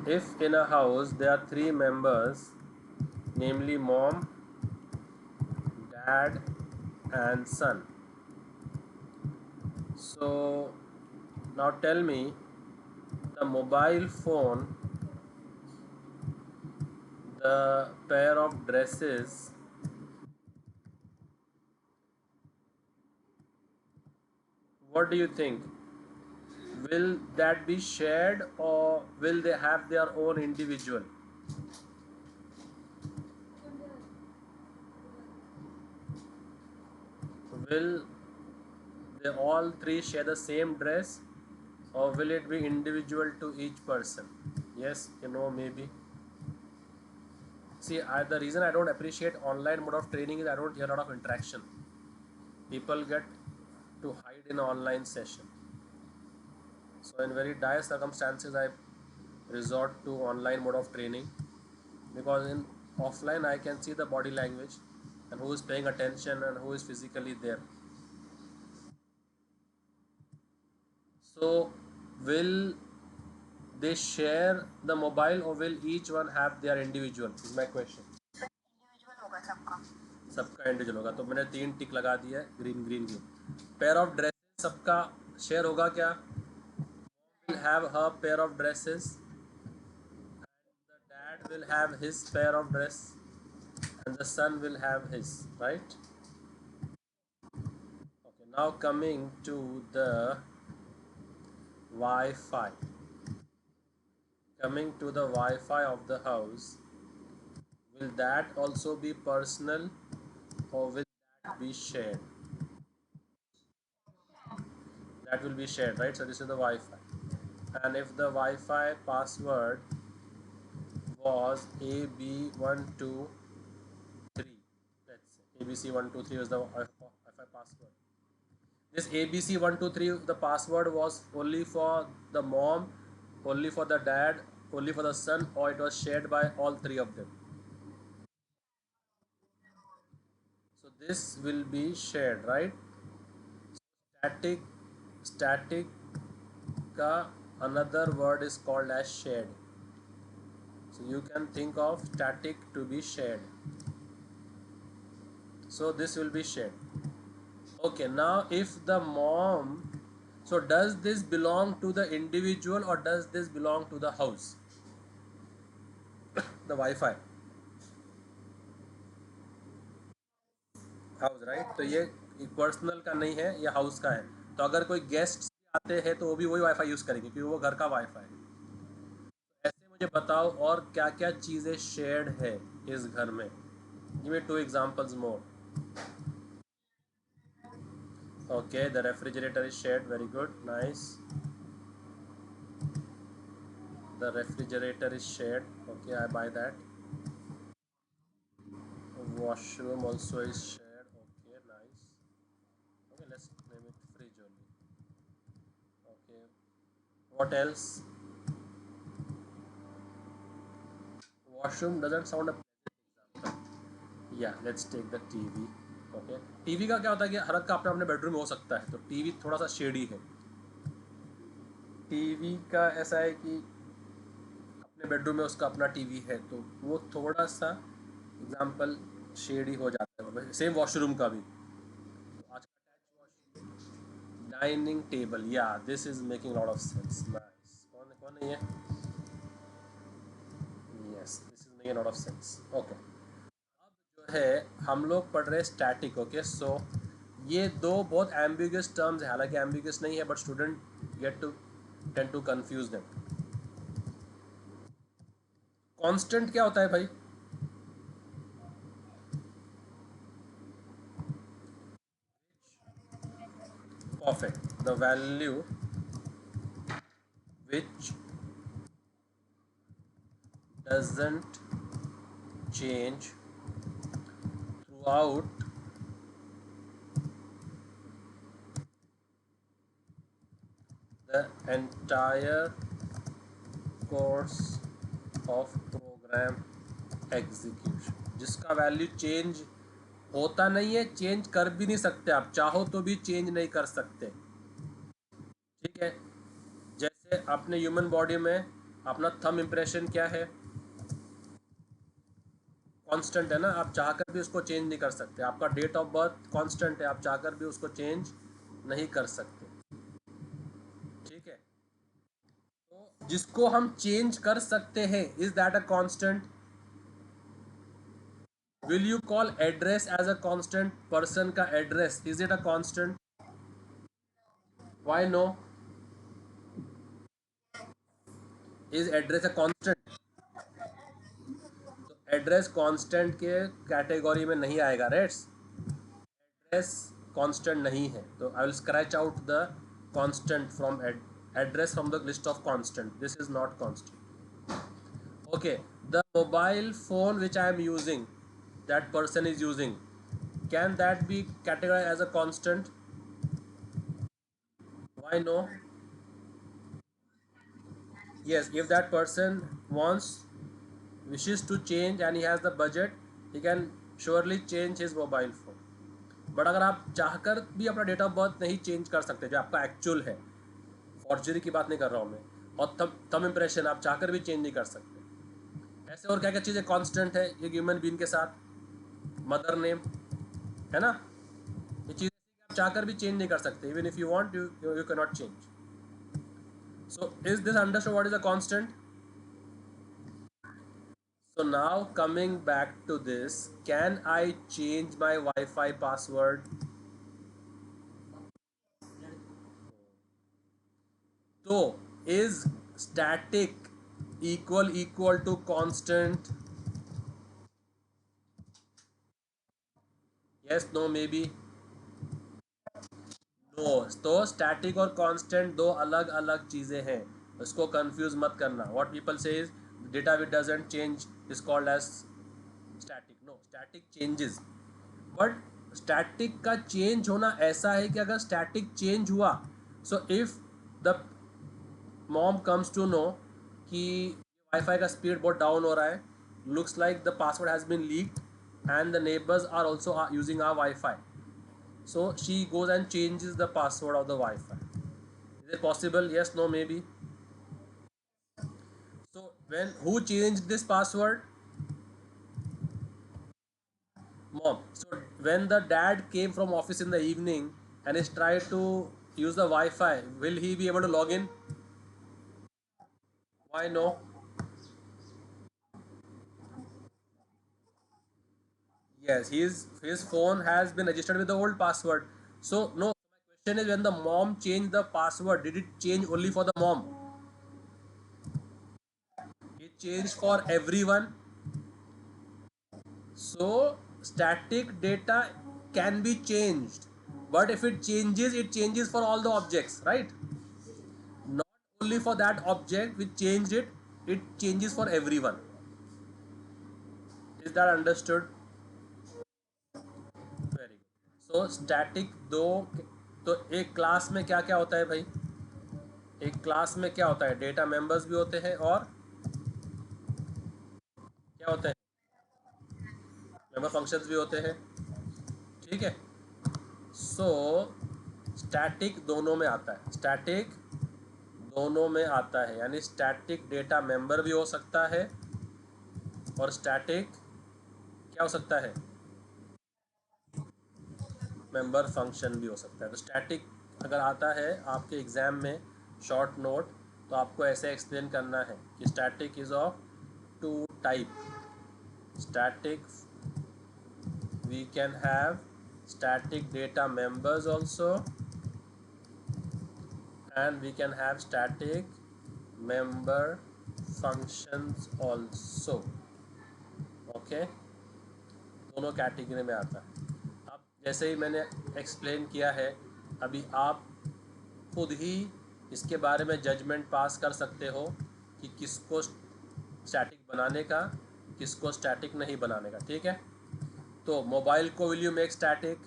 If in a house there are three members, namely mom, dad, and son. So now tell me, the mobile phone, the pair of dresses, what do you think? Will that be shared or will they have their own individual? Will they all three share the same dress or will it be individual to each person? Yes, maybe. See, the reason I don't appreciate online mode of training is I don't hear a lot of interaction. People get to hide in an online session. So in very dire circumstances, I resort to online mode of training, because in offline I can see the body language and who is paying attention and who is physically there. So will they share the mobile or will each one have their individual, is my question. Individual होगा सबका, सबका individual होगा, तो मैंने 3 टिक लगा दिया है, green green green. Pair of dresses सबका शेयर होगा क्या? will have her pair of dresses and the dad will have his pair of dress and the son will have his, right? Okay, now coming to the Wi-Fi. Coming to the Wi-Fi of the house, will that also be personal or will that be shared? That will be shared, right? So this is the Wi-Fi. And if the Wi-Fi password was AB123, let's say ABC123 is the Wi-Fi password. This ABC123, the password was only for the mom, only for the dad, only for the son, or it was shared by all three of them. So this will be shared, right? Static, static ka another word is called as shared. So you can think of static to be shared. So this will be shared. Okay, now if the mom, so does this belong to the individual or does this belong to the house? The Wi-Fi house, right? तो ये personal का नहीं है, ये house का है। तो अगर कोई गेस्ट आते हैं तो वो भी वही वाईफाई यूज़ करेंगे क्योंकि वो घर का वाईफाई है। ऐसे मुझे बताओ और क्या क्या चीज़ें शेयर्ड है इस घर में। Give me 2 examples more. Okay, the refrigerator is shared, very good, nice. The refrigerator is shared, okay, I by that. Washroom also is shared, okay, nice. Okay, let's name it fridge only. Okay, what else? Washroom doesn't sound a pleasant example. Yeah, let's take the TV. Okay, TV का क्या होता है कि हर एक का अपना अपने bedroom में हो सकता है, तो टीवी थोड़ा सा शेडी है। टीवी का ऐसा है कि अपने बेडरूम में उसका अपना टीवी है, तो वो थोड़ा सा एग्जाम्पल शेडी हो जाता है। सेम वॉशरूम का भी, तो आज का अटैच वॉशरूम, डाइनिंग टेबल, या this is making lot of sense, nice. कौन कौन है ये? Yes, this is making lot of sense, okay. जो है हम लोग पढ़ रहे हैं स्टैटिक, ओके। सो ये दो बहुत एम्बिगुअस टर्म्स है, हालांकि एम्बिगुअस नहीं है, but student get to tend to confuse them. Constant क्या होता है भाई? Perfect, the value which doesn't change throughout the entire course of program execution, जिसका वैल्यू चेंज होता नहीं है, चेंज कर भी नहीं सकते, आप चाहो तो भी चेंज नहीं कर सकते। ठीक है, जैसे अपने ह्यूमन बॉडी में अपना थंब इम्प्रेशन क्या है, कांस्टेंट है ना, आप चाहकर भी उसको चेंज नहीं कर सकते। आपका डेट ऑफ बर्थ कांस्टेंट है, आप चाहकर भी उसको चेंज नहीं कर सकते। ठीक है, तो जिसको हम चेंज कर सकते हैं, is that a constant? Will you call address as a constant? Person का address, is it a constant? Why no? Is address a constant? तो एड्रेस कांस्टेंट के कैटेगरी में नहीं आएगा, राइट्स? एड्रेस कांस्टेंट नहीं है, तो I will scratch out the constant from address from the list of constant. This is not constant. Okay, the mobile phone which I am using, that person is using, can that be categorized as a constant? Why no? Yes, if that person wishes to change and he has the budget, he can surely change his mobile phone. But अगर आप चाहकर भी अपना date of birth नहीं change कर सकते, जो आपका एक्चुअल है, फॉर्जरी की बात नहीं कर रहा हूँ मैं, और थंब इम्प्रेशन आप चाहकर भी चेंज नहीं कर सकते। ऐसे और क्या क्या चीज़ें कांस्टेंट है एक ह्यूमन बीइंग के साथ? मदर नेम, है ना? ये चीज़ आप चाहकर भी चेंज नहीं कर सकते, even if you want, you can not change. So is this understood what is a constant? So now coming back to this, can I change my Wi-Fi password? So is static equal to constant? Yes, no, maybe. No, तो static और constant दो अलग अलग चीज़ें हैं, उसको confuse मत करना. What people say is data which doesn't change is called as static. No, static changes, but static का चेंज होना ऐसा है कि अगर स्टैटिक चेंज हुआ, so if the mom comes to know कि वाईफाई का स्पीड बहुत डाउन हो रहा है, looks like the password has been leaked and the neighbours are also using our wifi, so she goes and changes the password of the Wi-Fi. Is it possible? Yes, no, maybe. So when who changed this password? Mom. So when the dad came from office in the evening and is tried to use the Wi-Fi, will he be able to log in? Why no? Yes, his phone has been registered with the old password. So no. My question is, when the mom changed the password, did it change only for the mom? It changed for everyone. So static data can be changed, but if it changes for all the objects, right? Not only for that object which changed it, it changes for everyone. Is that understood? Very good. So static दो, तो एक class में क्या क्या होता है भाई? एक क्लास में क्या होता है? डेटा मेंबर्स भी होते हैं और क्या होते हैं? मेंबर फंक्शंस भी होते हैं. ठीक है. सो स्टैटिक दोनों में आता है, स्टैटिक दोनों में आता है, यानी स्टैटिक डेटा मेंबर भी हो सकता है और स्टैटिक क्या हो सकता है? मेंबर फंक्शन भी हो सकता है. तो स्टैटिक अगर आता है आपके एग्ज़ाम में शॉर्ट नोट, तो आपको ऐसे एक्सप्लेन करना है कि static is of two type. Static, we can have static data members also, and we can have static member functions also. Okay, दोनों कैटेगरी में आता है. अब जैसे ही मैंने एक्सप्लेन किया है, अभी आप खुद ही इसके बारे में जजमेंट पास कर सकते हो कि किसको स्टैटिक बनाने का, किसको स्टैटिक नहीं बनाने का. ठीक है, तो मोबाइल को will you make static?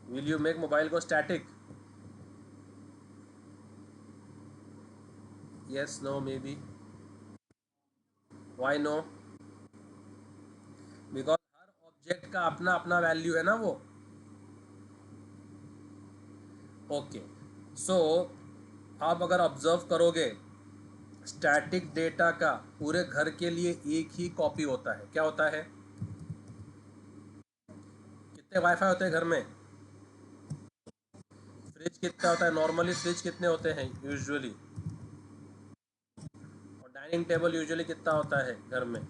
Will you make mobile को static? Yes, no, maybe. Why no? Because हर ऑब्जेक्ट का अपना अपना वैल्यू है ना वो. ओके, सो आप अगर ऑब्जर्व करोगे स्टैटिक डेटा का पूरे घर के लिए एक ही कॉपी होता है। क्या होता है? कितने वाईफाई होते हैं घर में? फ्रिज कितना होता है नॉर्मली? फ्रिज कितने होते हैं यूजुअली? और डाइनिंग टेबल यूजुअली कितना होता है घर में?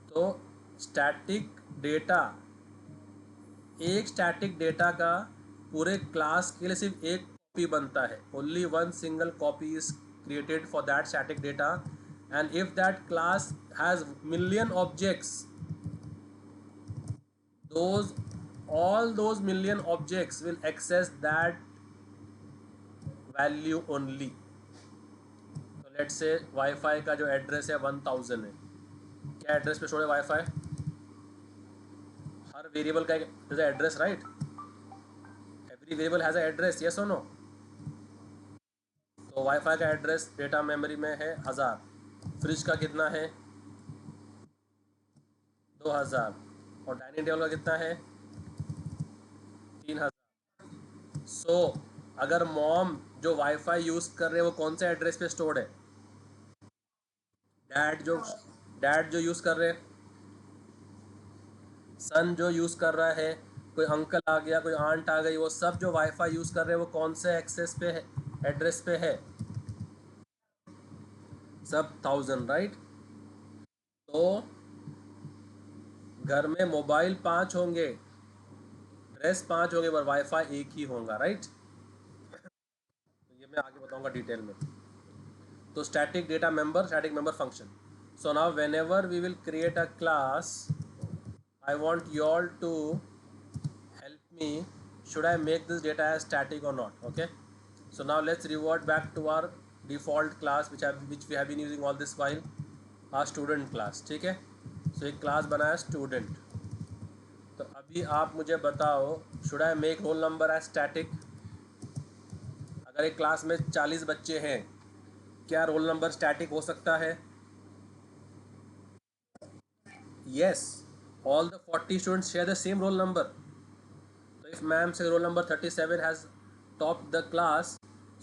तो स्टैटिक डेटा, एक स्टैटिक डेटा का पूरे क्लास के लिए सिर्फ एक कॉपी बनता है। Only one single copy is created for that static data, and if that class has million objects, those all those million objects will access that value only. तो let's say wifi का जो address है 1000 है। क्या address पे छोड़े wifi? हर variable का एक address, right? Every variable has a address, yes और नो? तो वाईफाई का एड्रेस डेटा मेमोरी में है 1000। फ्रिज का कितना है? 2000। और डाइनिंग टेबल का कितना है? 3000। सो अगर मॉम जो वाईफाई यूज़ कर रहे हैं वो कौन से एड्रेस पे स्टोर्ड है? डैड जो यूज़ कर रहे हैं, सन जो यूज़ कर रहा है, कोई अंकल आ गया, कोई आंट आ गई, वो सब जो वाईफाई यूज़ कर रहे हैं वो कौन से एक्सेस पे है, एड्रेस पे है? सब 1000, राइट? तो घर में मोबाइल 5 होंगे, ड्रेस 5 होंगे, पर वाईफाई एक ही होगा, राइट? तो ये मैं आगे बताऊंगा डिटेल में। तो static member function. So now whenever we will create a class, I want you all to help me. Should I make this data as static or not? Okay. So now let's revert back to our default class which we have been using all this while, our student class. ठीक है? So एक class बनाया student. तो अभी आप मुझे बताओ, should I make roll number as static? अगर एक क्लास में 40 बच्चे हैं, क्या रोल नंबर स्टैटिक हो सकता है? Yes. All the 40 students share the same roll number. So if ma'am say roll number 37 has topped the class,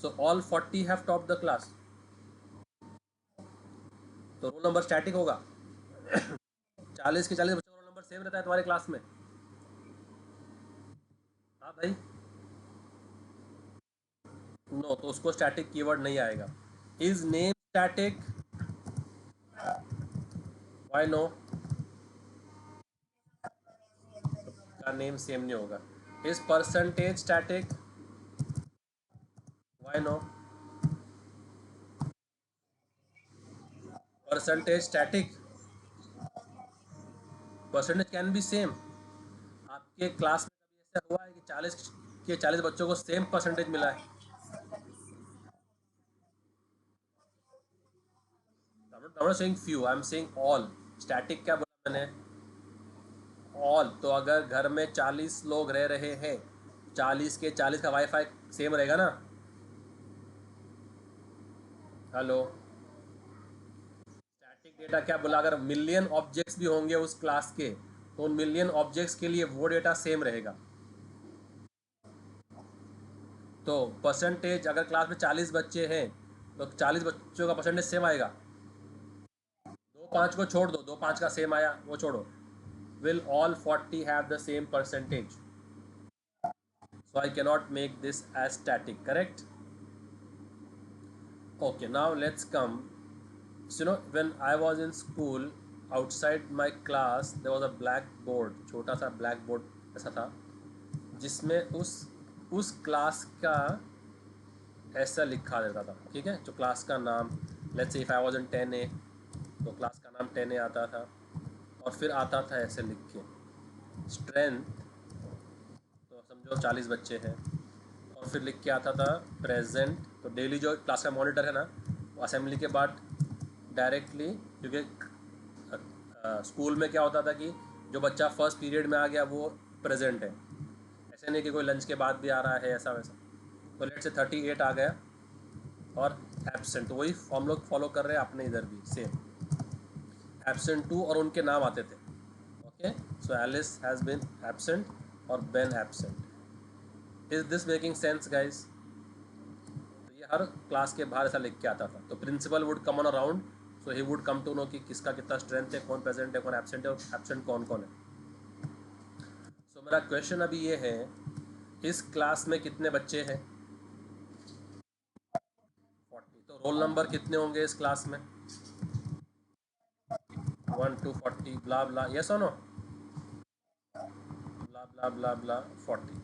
so all 40 have topped the class. तो रोल नंबर स्टैटिक होगा। 40 के 40 बच्चों का roll number same रहता है तुम्हारे class में। हाँ भाई। नो, तो उसको स्टैटिक कीवर्ड नहीं आएगा। Is name static? Why no? का नेम सेम नहीं होगा। Is percentage static? Why no? Percentage static? Percentage can be same. आपके क्लास में कभी ऐसा हुआ है कि 40 बच्चों को सेम परसेंटेज मिला है? I'm not saying few, I'm saying all. Static क्या बोला मैंने? ऑल। तो अगर घर में 40 लोग रह रहे हैं, 40 के 40 का वाईफाई सेम रहेगा ना? हेलो। स्टैटिक डेटा क्या बोला? अगर मिलियन ऑब्जेक्ट्स भी होंगे उस क्लास के, तो उन मिलियन ऑब्जेक्ट्स के लिए वो डेटा सेम रहेगा। तो परसेंटेज, अगर क्लास में 40 बच्चे हैं तो 40 बच्चों का परसेंटेज सेम आएगा। दो पाँच को छोड़ दो, दो पाँच का सेम आया, वो छोड़ो। Will all 40 have the same percentage? So I cannot make this as static, correct? Okay, now let's come. So when I was in school, outside my class there was a blackboard, छोटा सा blackboard ऐसा था, जिसमें उस class का ऐसा लिखा रहता था, ठीक है? जो क्लास का नाम, let's say if I was in 10A, तो क्लास का नाम 10A आता था, और फिर आता था ऐसे लिख के स्ट्रेंथ, तो समझो 40 बच्चे हैं, और फिर लिख के आता था प्रेजेंट। तो डेली जो क्लास का मॉनिटर है ना, वो असेंबली के बाद डायरेक्टली, क्योंकि स्कूल में क्या होता था कि जो बच्चा फर्स्ट पीरियड में आ गया वो प्रेजेंट है, ऐसे नहीं कि कोई लंच के बाद भी आ रहा है ऐसा वैसा। तो लेट से 38 आ गया और एब्सेंट, तो वही हम लोग फॉलो कर रहे हैं अपने इधर भी सेम। एब्सेंट 2 और उनके नाम आते थे। Okay, so Alice has been absent और Ben absent. Is this making sense guys? हर क्लास के बाहर ऐसा लिख के आता था। तो principal would come on around, so he would come to know कि किसका कितना स्ट्रेंथ है, कौन प्रेजेंट है, कौन एब्सेंट है और एब्सेंट कौन कौन है। सो मेरा क्वेश्चन अभी ये है, इस क्लास में कितने बच्चे हैं? 40। तो रोल नंबर कितने होंगे इस क्लास में? 1 to 40 ब्ला ब्ला, यस और नो? ब्ला ब्ला ब्ला ब्ला 40।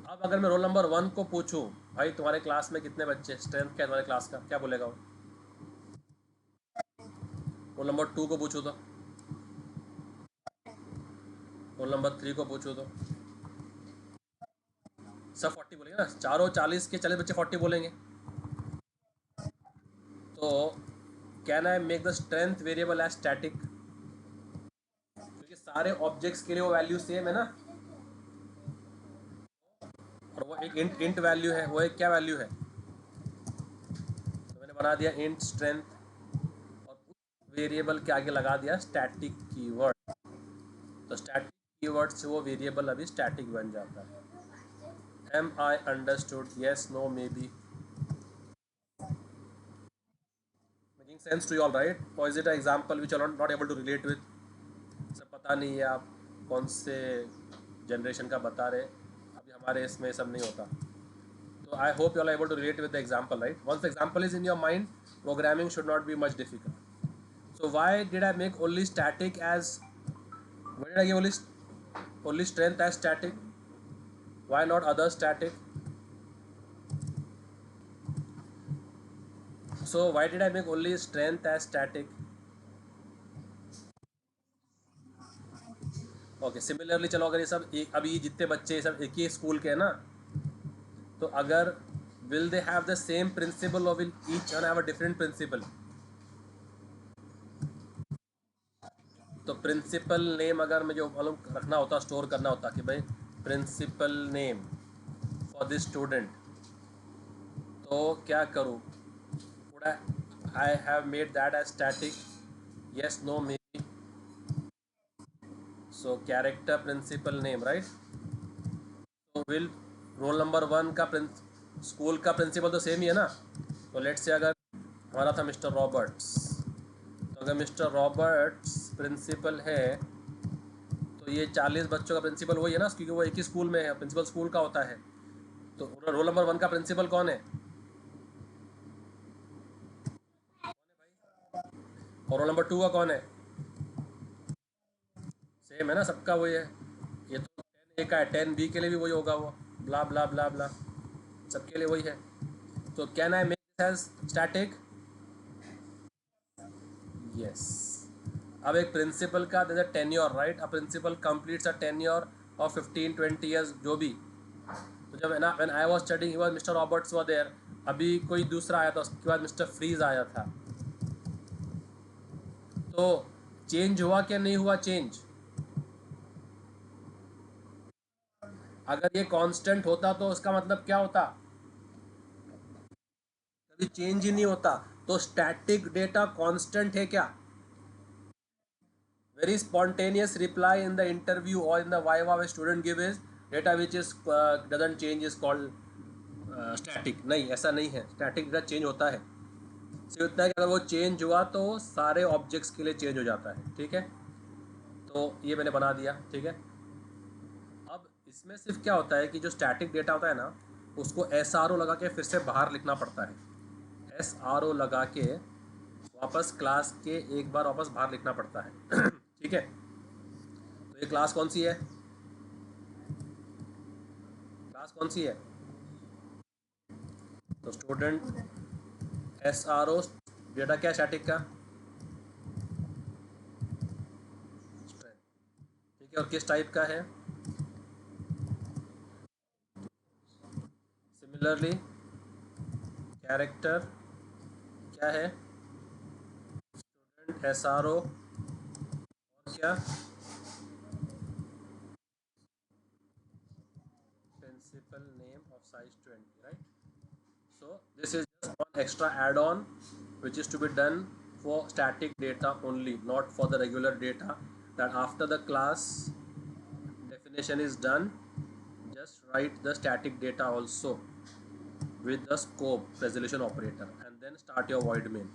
अब अगर मैं रोल नंबर 1 को पूछूं, भाई तुम्हारे क्लास में कितने बच्चे, स्ट्रेंथ क्या है तुम्हारे क्लास का, क्या बोलेगा वो? रोल नंबर 2 को पूछूं तो? रोल नंबर 3 को पूछूं तो? सब 40 बोलेंगे ना, चारों 40 के 40 बच्चे 40 बोलेंगे। तो can I make the strength variable as static? क्योंकि सारे ऑब्जेक्ट्स के लिए वो वैल्यू सेम है ना, और वो एक इंट वैल्यू है, वो एक क्या वैल्यू है? तो मैंने बना दिया इंट स्ट्रेंथ, और उस वेरिएबल के आगे लगा दिया स्टैटिक कीवर्ड। तो स्टैटिक कीवर्ड से वो वेरिएबल अभी स्टैटिक बन जाता है। Am I understood, yes, no, maybe? Making sense to you all, right? और is it a example which are not able to relate with? सब पता नहीं है आप कौन से जनरेशन का बता रहे, अभी हमारे इसमें सब नहीं होता। So I hope you all are able to relate with the example, right? Once the example is in your mind, programming should not be much difficult. So why did I make only static as? Why did I give only strength as static? Why not other static? So why did I make only strength as static? Okay, similarly चलो अगर ये सब एक, अभी जितने बच्चे सब एक ही स्कूल के हैं ना, तो अगर will they have the same principal or will each one have a different principal? तो प्रिंसिपल नेम अगर मुझे मालूम रखना होता, स्टोर करना होता कि भाई principal name for this student, तो क्या करूँ? Would I have made that as static? Yes, no, maybe? So character principal name, right? तो विल रोल नंबर 1 का स्कूल का प्रिंसिपल तो सेम ही है ना। तो लेट्स से अगर हमारा था मिस्टर रॉबर्ट्स, तो अगर मिस्टर रॉबर्ट्स प्रिंसिपल है, तो ये 40 बच्चों का प्रिंसिपल वही है ना, क्योंकि वो एक ही स्कूल में है, प्रिंसिपल स्कूल का होता है। तो रोल नंबर 1 का प्रिंसिपल कौन है? और रोल नंबर 2 का कौन है? सेम है ना, सबका वही है। ये तो 10 ए का है, 10 बी के लिए भी वही होगा, वो ब्ला ब्ला ब्ला ब्ला, सबके लिए वही है। तो can I make this as static? Yes. अब एक प्रिंसिपल का their tenure, right? A principal completes a tenure of 15-20 years, जो भी। तो जब when I was studying, he was mister Roberts were there, अभी कोई दूसरा आया था, उसके बाद मिस्टर फ्रीज आया था। तो चेंज हुआ क्या, नहीं हुआ चेंज? अगर ये कांस्टेंट होता तो उसका मतलब क्या होता? कभी चेंज ही नहीं होता। तो स्टैटिक डेटा कांस्टेंट है क्या? Very spontaneous reply in the interview or in the viva where student give is data which is doesn't change is called static। नहीं, ऐसा नहीं है, स्टैटिक डेटा चेंज होता है। सिर्फ इतना है कि अगर वो चेंज हुआ तो सारे ऑब्जेक्ट्स के लिए चेंज हो जाता है, ठीक है? तो ये मैंने बना दिया, ठीक है? अब इसमें सिर्फ क्या होता है कि जो स्टैटिक डेटा होता है ना, उसको एस आर ओ लगा के फिर से बाहर लिखना पड़ता है। एस आर ओ लगा के वापस क्लास के एक बार वापस बाहर लिखना पड़ता है। ठीक है? तो ये क्लास कौन सी है? क्लास कौन सी है? तो student S R O data क्या स्टैटिक का? स्ट्रेंथ। ठीक है, और किस टाइप का है? सिमिलरली कैरेक्टर क्या है? स्टूडेंट एस आर ओ, और क्या? Principal name of size 20, right? So this is just one extra add-on which is to be done for static data only, not for the regular data. That after the class definition is done, just write the static data also. with the scope resolution operator, and then start your void main.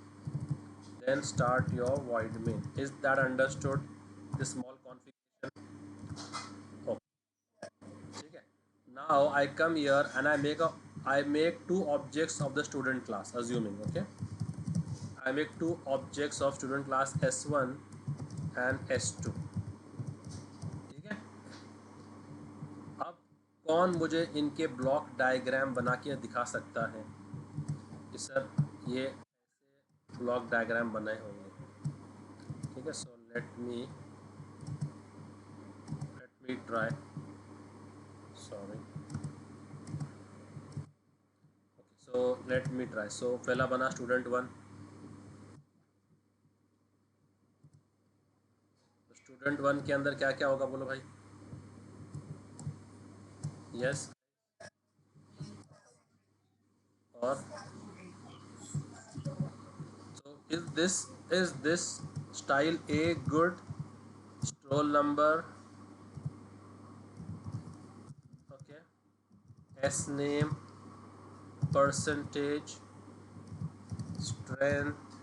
Then start your void main. Is that understood? This small configuration. Okay. ठीक है. Now I come here and I make two objects of the student class, assuming, okay. I make two objects of student class S1 and S2. ठीक है. अब कौन मुझे इनके block diagram बना के दिखा सकता है कि सर ये ऐसे ब्लॉक डायग्राम बनाए होंगे. ठीक है. So let me try. Sorry. So let me try. सो पहला बना स्टूडेंट 1. स्टूडेंट 1 के अंदर क्या क्या होगा बोलो भाई. यस. और so is this style A good? Roll number. Okay. S name, percentage, strength,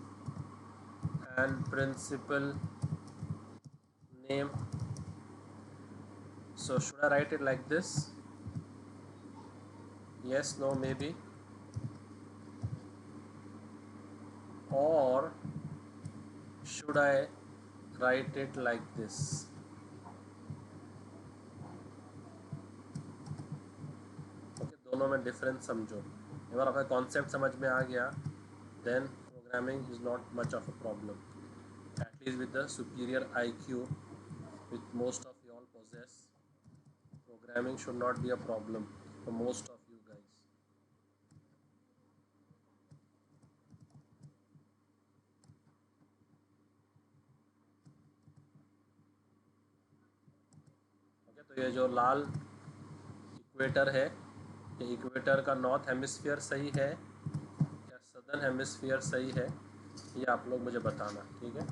and principal name. So should I write it like this? Yes, no, maybe. Or should I write it like this? Okay, दोनों में difference समझो. एक बार आपका concept समझ में आ गया, then programming is not much of a problem. At least with the superior IQ which most of you all possess, programming should not be a problem for most of you guys. Okay, तो ये जो लाल equator है, ये equator का north hemisphere सही है या southern hemisphere सही है, ये आप लोग मुझे बताना. ठीक है.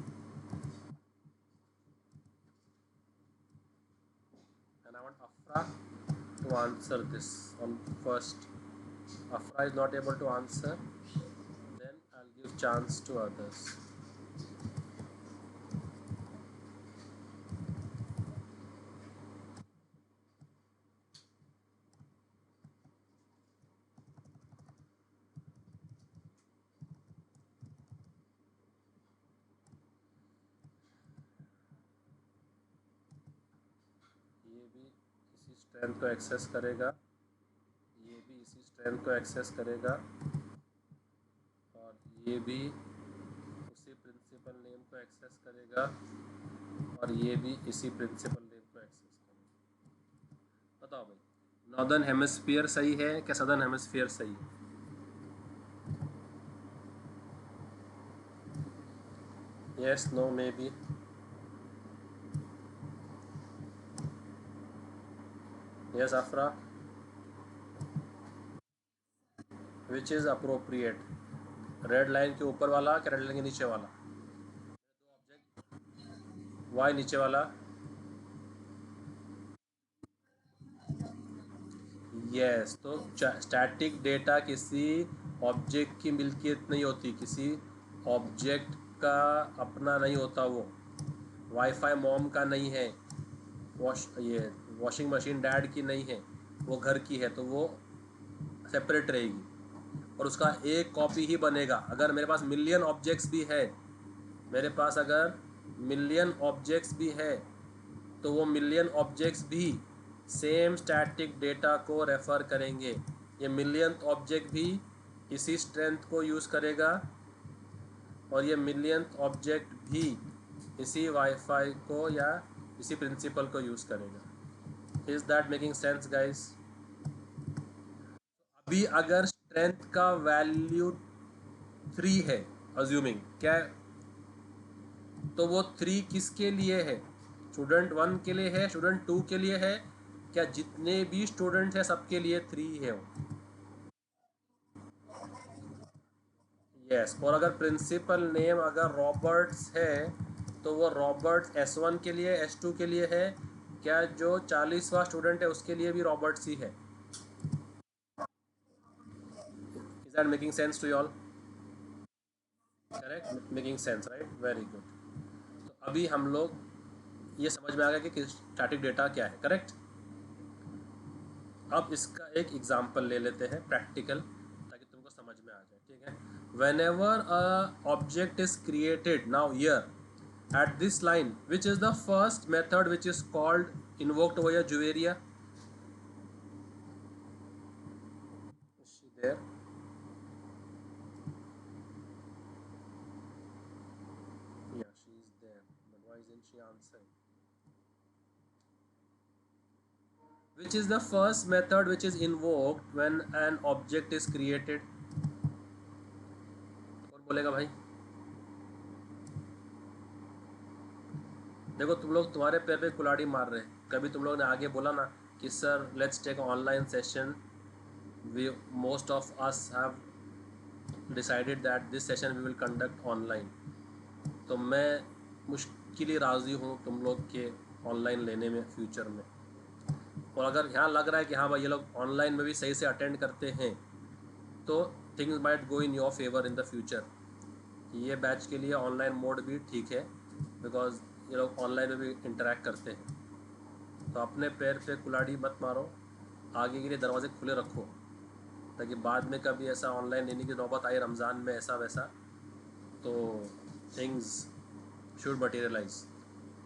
And I want Afra to answer this on first. Afra is not able to answer, then I'll give chance to others. ये भी इसी स्ट्रेंथ को एक्सेस करेगा, ये भी इसी स्ट्रेंथ को एक्सेस करेगा, और ये भी उसी प्रिंसिपल नेम को एक्सेस करेगा, और ये भी इसी प्रिंसिपल नेम को एक्सेस करेगा. बताओ भाई, नॉर्दर्न हेमिस्फीयर सही है क्या सदर्न हेमिस्फीयर सही है? Yes, no, maybe. Yes Afra. Which is appropriate, red line के ऊपर वाला क्या रेड लाइन के नीचे वाला? वाई नीचे वाला? यस. तो स्टैटिक डेटा किसी ऑब्जेक्ट की मिल्कियत नहीं होती, किसी ऑब्जेक्ट का अपना नहीं होता. वो वाईफाई मॉम का नहीं है, वॉशिंग मशीन डैड की नहीं है, वो घर की है, तो वो सेपरेट रहेगी और उसका एक कॉपी ही बनेगा. अगर मेरे पास मिलियन ऑब्जेक्ट्स भी है, मेरे पास अगर मिलियन ऑब्जेक्ट्स भी है, तो वो मिलियन ऑब्जेक्ट्स भी सेम स्टैटिक डेटा को रेफ़र करेंगे. ये मिलियन ऑब्जेक्ट भी इसी स्ट्रेंथ को यूज़ करेगा, और ये मिलियन ऑब्जेक्ट भी इसी वाईफाई को या इसी प्रिंसिपल को यूज़ करेगा. Is that making sense guys? अभी अगर स्ट्रेंथ का वैल्यू 3 है, अज्यूमिंग क्या है, तो वो 3 किसके लिए है? स्टूडेंट 1 के लिए है, स्टूडेंट 2 के लिए है, क्या जितने भी स्टूडेंट हैं सबके लिए 3 है वो? यस. और अगर प्रिंसिपल नेम अगर रॉबर्ट्स है, तो वो रॉबर्ट्स S1 के लिए, S2 के लिए है, क्या जो 40वां स्टूडेंट है उसके लिए भी रॉबर्ट्स ही है? Is that making sense to you all? Correct, making sense, right? Very good. तो अभी हम लोग ये समझ में आ गया कि स्टैटिक डेटा क्या है, करेक्ट? अब इसका एक एग्जांपल ले लेते हैं प्रैक्टिकल, ताकि तुमको समझ में आ जाए, ठीक है? Whenever a object is created, now here at this line, which is the first method which is called invoked over here, Juveria? Is she there? Yeah, she is there. But why isn't she answering? Which is the first method which is invoked when an object is created? कौन बोलेगा भाई? देखो तुम लोग तुम्हारे पैर पे कुल्हाड़ी मार रहे हैं। कभी तुम लोग ने आगे बोला ना कि sir let's take online session, we most of us have decided that this session we will conduct online. तो मैं मुश्किल ही राज़ी हूँ तुम लोग के ऑनलाइन लेने में फ्यूचर में। और अगर यहाँ लग रहा है कि हाँ भाई ये लोग ऑनलाइन में भी सही से अटेंड करते हैं, तो things might go in your favour in the future. ये बैच के लिए ऑनलाइन मोड भी ठीक है, बिकॉज ये लोग ऑनलाइन में भी इंटरेक्ट करते हैं। तो अपने पैर पे कुल्हाड़ी मत मारो, आगे के लिए दरवाजे खुले रखो, ताकि बाद में कभी ऐसा ऑनलाइन लेने की नौबत आई रमज़ान में ऐसा वैसा, तो things should materialise,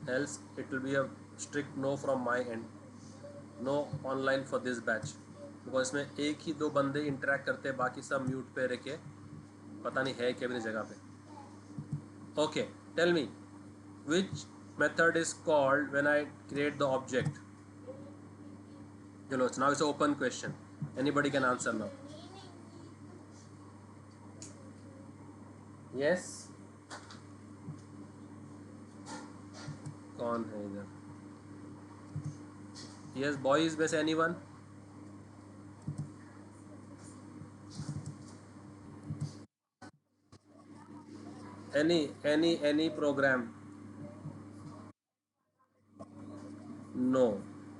else it will be a strict no from my end, no online for this batch. Because इसमें एक ही दो बंदे इंटरेक्ट करते हैं, बाकी सब म्यूट पे रह के पता नहीं है क्या मेरी जगह पे। Okay, tell me which method is called when I create the object? Chalo, now it's an open question. Anybody can answer now. Yes? कौन है इधर? Yes, boys में से anyone? Any program? No.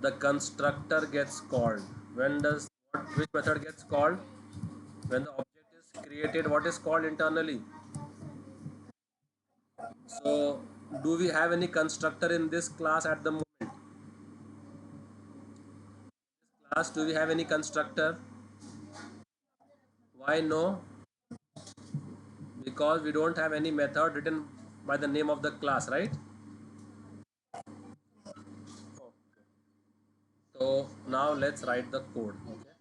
The constructor gets called. When does which method gets called? When the object is created, what is called internally? So, do we have any constructor in this class at the moment? Class, do we have any constructor? Why no? Because we don't have any method written by the name of the class, right? So now let's write the code. Okay,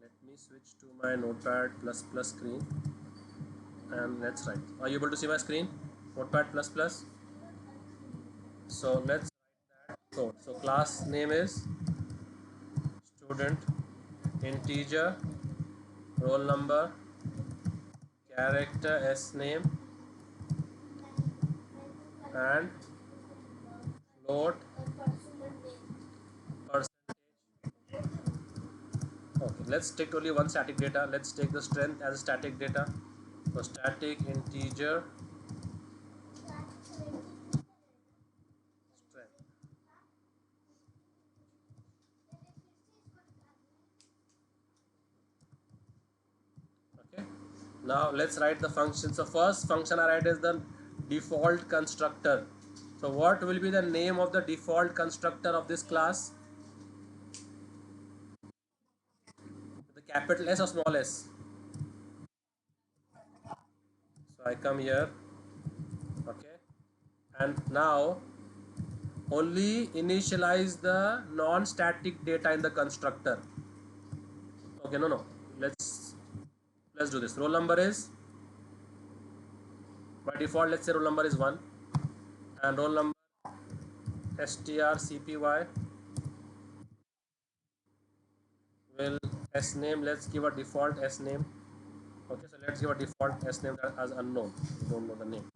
let me switch to my notepad plus plus screen and let's write. Are you able to see my screen? Notepad plus plus. So let's write that code. So class name is student, integer, roll number, character s name, and float percentage. Okay, let's take only one static data. Let's take the strength as a static data. So static integer strength. Okay. Now let's write the function. So first function I write is the default constructor. So what will be the name of the default constructor of this class? With the capital S or small s? So I come here. Okay. And now only initialize the non-static data in the constructor. Okay, no. Let's do this. Roll number is, by default, let's say roll number is 1, and roll number strcpy will s name. Let's give a default s name. Okay, so let's give a default s name as unknown. We don't know the name,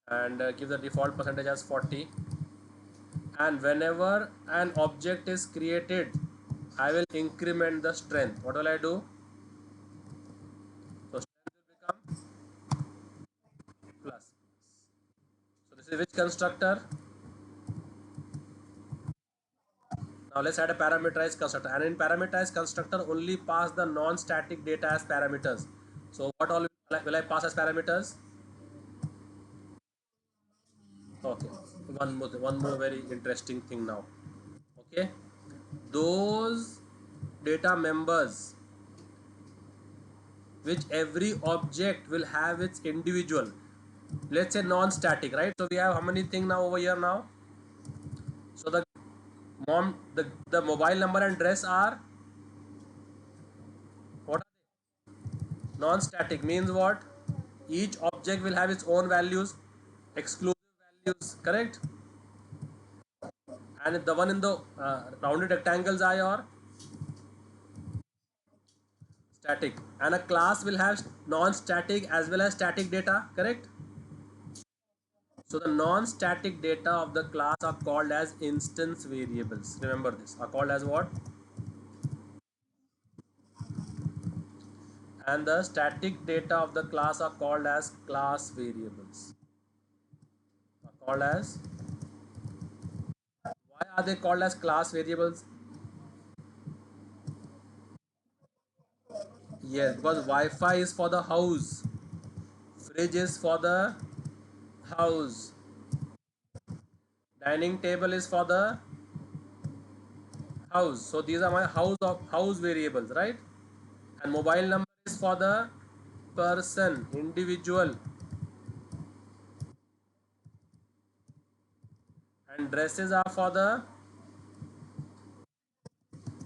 and give the default percentage as 40. And whenever an object is created, I will increment the strength. What will I do? So strength will become plus. So this is which constructor? Now let's add a parameterized constructor, and in parameterized constructor only pass the non-static data as parameters. So what all will I pass as parameters? Okay, one more very interesting thing now. Okay, those data members which every object will have its individual, let's say non-static, right? So we have how many things now over here now? So the mobile number and address are what? Non-static means what? Each object will have its own values, exclusive values, correct? And the one in the rounded rectangles are your static. And a class will have non-static as well as static data, correct? So the non-static data of the class are called as instance variables. Remember this. Are called as what? And the static data of the class are called as class variables. Are called as, why are they called as class variables? Yes, because Wi-Fi is for the house, fridge is for the house, dining table is for the house. So these are my house variables, right? And mobile number is for the person, individual, and dresses are for the,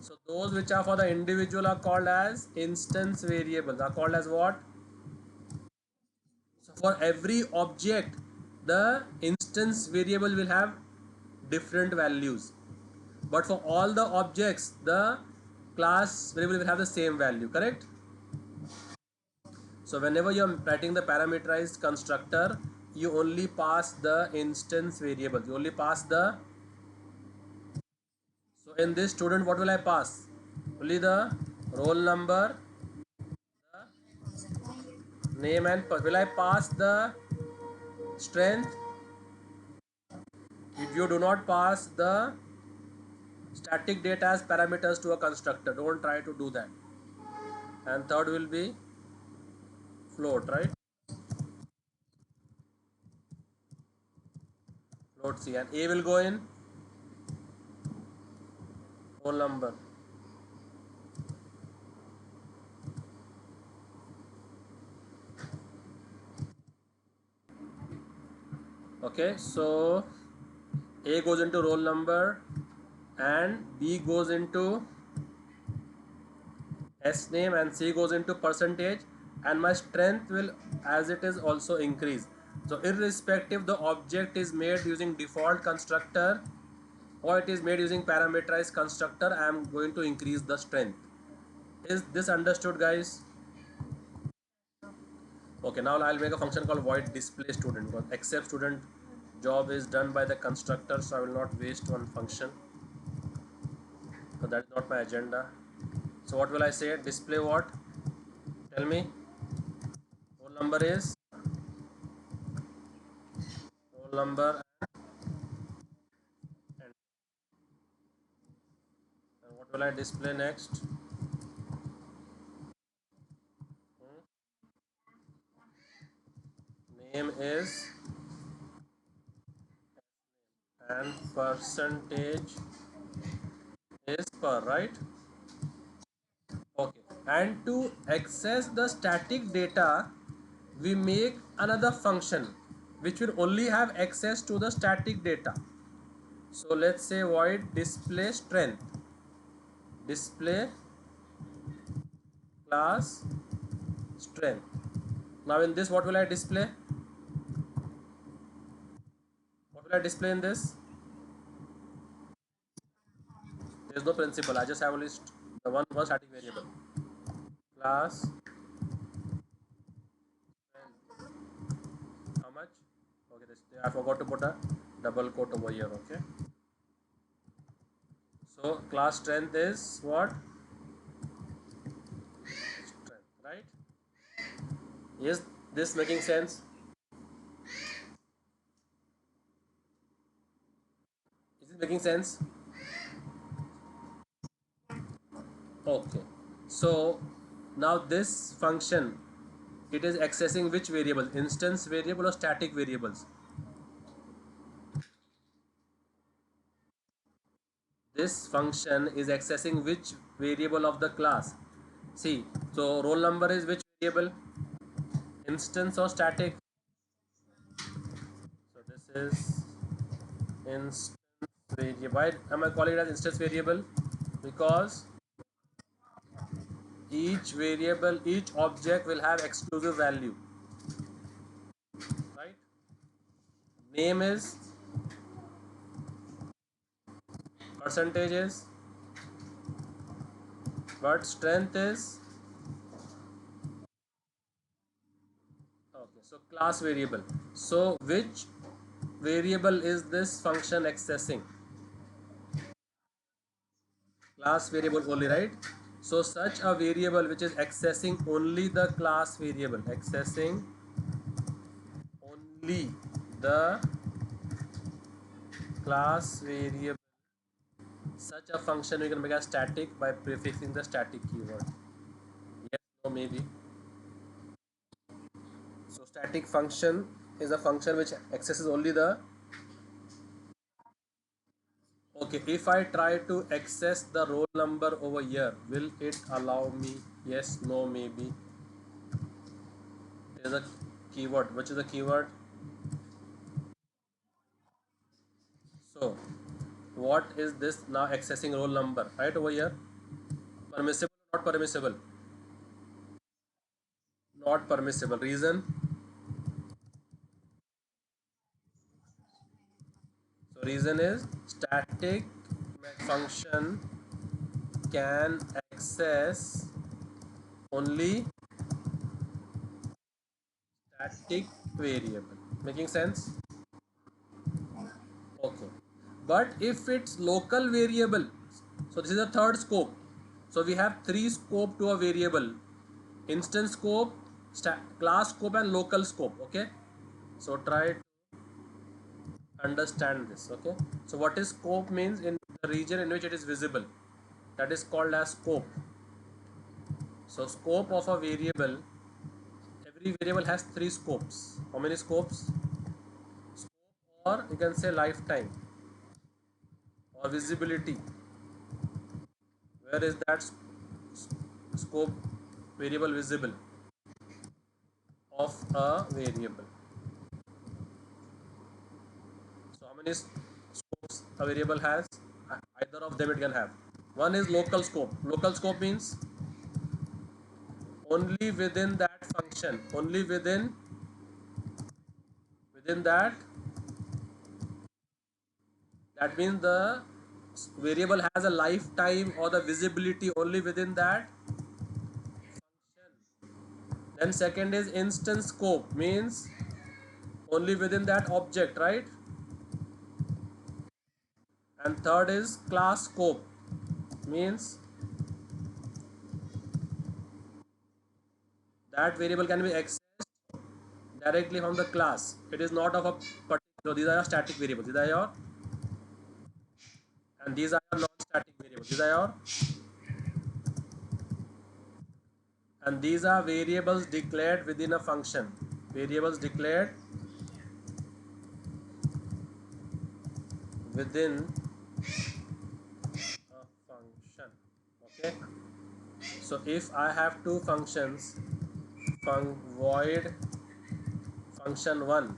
so those which are for the individual are called as instance variables. Are called as what? So for every object, the instance variable will have different values. But for all the objects, the class variable will have the same value, correct? So whenever you are writing the parameterized constructor, you only pass the instance variables. You only pass the, so in this student, what will I pass? Only the roll number, name, and will I pass the strength? If you do not pass the static data as parameters to a constructor, don't try to do that. And third will be float, right? Float C, and A will go in roll number. Okay, so A goes into roll number and B goes into S name and C goes into percentage, and my strength will as it is also increase. So irrespective the object is made using default constructor or it is made using parameterized constructor, I am going to increase the strength. Is this understood, guys? Okay, now I'll make a function called void display student, because except student job is done by the constructor, so I will not waste one function. So that is not my agenda. So what will I say? Display what? Tell me. Roll number is roll number, and what will I display next? Name is, and percentage is per, right? Okay. And to access the static data, we make another function which will only have access to the static data. So let's say void display strength, display class strength. Now in this, what will I display? What will I display in this? There is no principal. I just have a list. The one static variable. Class strength. How much? Okay, I forgot to put a double quote over here. Okay. So class strength is what? Strength, right? Is this making sense? Is it making sense? Okay, so now this function, it is accessing which variable, instance variable or static variables? This function is accessing which variable of the class? See, so roll number is which variable, instance or static? So this is instance variable. Why am I calling it as instance variable? Because each variable, each object will have exclusive value, right? Name is, percentage is, but strength is, okay, so class variable. So which variable is this function accessing? Class variable only, right? So such a variable which is accessing only the class variable, accessing only the class variable, such a function we can make a static by prefixing the static keyword. Yes, no, maybe. So static function is a function which accesses only the, okay, if I try to access the roll number over here, will it allow me? Yes, no, maybe. There is a keyword. Which is the keyword? So what is this now accessing roll number right over here? Permissible or not permissible? Not permissible. Reason? So reason is static function can access only static variable. Making sense? Okay. But if it's local variable, so this is the third scope. So we have three scope to a variable: instance scope, class scope, and local scope. Okay. So try to understand this. Okay. So what is scope means? In the region in which it is visible, that is called as scope. So scope of a variable, every variable has three scopes. How many scopes? Scope, or you can say lifetime, or visibility. Where is that scope variable visible of a variable? So how many scopes a variable has? Either of them it can have. One is local scope. Local scope means only within that function, only within that. That means the variable has a lifetime or the visibility only within that function. Then second is instance scope, means only within that object, right? And third is class scope, means that variable can be accessed directly from the class. It is not of a particular. So these are your static variables. These are your, and these are your non-static variables. These are your, and these are variables declared within a function. Variables declared within a function. Okay. So if I have two functions, void function 1,